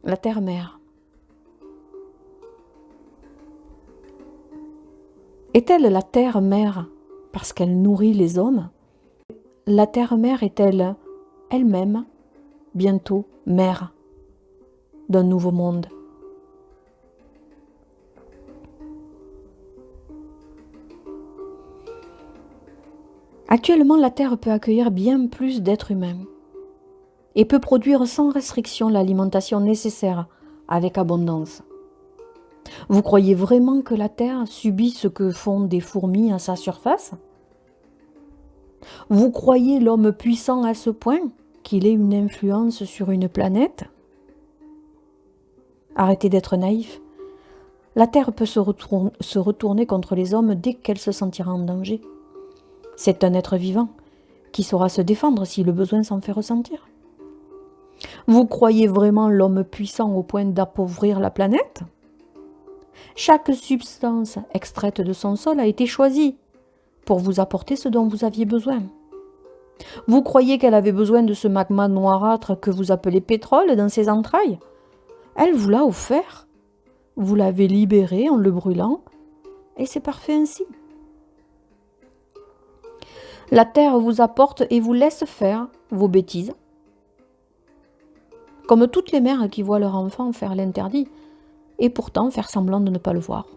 la terre-mère. Est-elle la terre-mère parce qu'elle nourrit les hommes? La terre-mère est-elle elle-même bientôt mère d'un nouveau monde? Actuellement, la Terre peut accueillir bien plus d'êtres humains et peut produire sans restriction l'alimentation nécessaire avec abondance. Vous croyez vraiment que la Terre subit ce que font des fourmis à sa surface? Vous croyez l'homme puissant à ce point qu'il ait une influence sur une planète? Arrêtez d'être naïf. La Terre peut se retourner contre les hommes dès qu'elle se sentira en danger. C'est un être vivant qui saura se défendre si le besoin s'en fait ressentir. Vous croyez vraiment l'homme puissant au point d'appauvrir la planète? Chaque substance extraite de son sol a été choisie pour vous apporter ce dont vous aviez besoin. Vous croyez qu'elle avait besoin de ce magma noirâtre que vous appelez pétrole dans ses entrailles? Elle vous l'a offert. Vous l'avez libéré en le brûlant, et c'est parfait ainsi. La terre vous apporte et vous laisse faire vos bêtises. Comme toutes les mères qui voient leur enfant faire l'interdit, et pourtant faire semblant de ne pas le voir.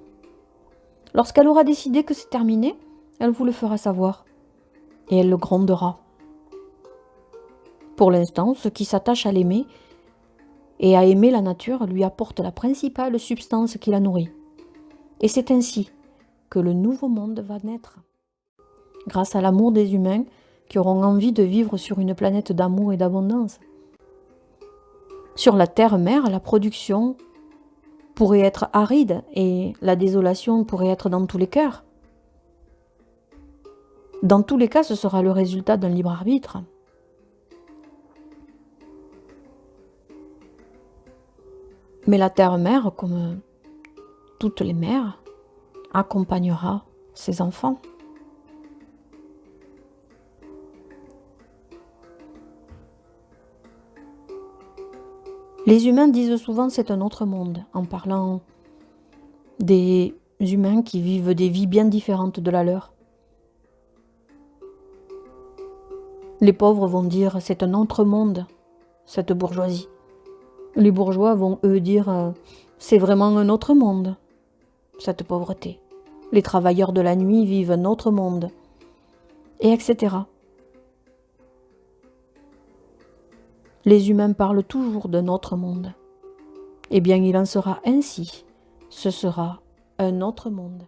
Lorsqu'elle aura décidé que c'est terminé, elle vous le fera savoir, et elle le grondera. Pour l'instant, ceux qui s'attachent à l'aimer et à aimer la nature lui apportent la principale substance qui la nourrit. Et c'est ainsi que le nouveau monde va naître. Grâce à l'amour des humains qui auront envie de vivre sur une planète d'amour et d'abondance. Sur la terre-mère, la production pourrait être aride et la désolation pourrait être dans tous les cœurs. Dans tous les cas, ce sera le résultat d'un libre arbitre. Mais la terre-mère, comme toutes les mères, accompagnera ses enfants. Les humains disent souvent c'est un autre monde, en parlant des humains qui vivent des vies bien différentes de la leur. Les pauvres vont dire c'est un autre monde, cette bourgeoisie. Les bourgeois vont eux dire c'est vraiment un autre monde, cette pauvreté. Les travailleurs de la nuit vivent un autre monde, et etc. Les humains parlent toujours d'un autre monde. Eh bien, il en sera ainsi. Ce sera un autre monde.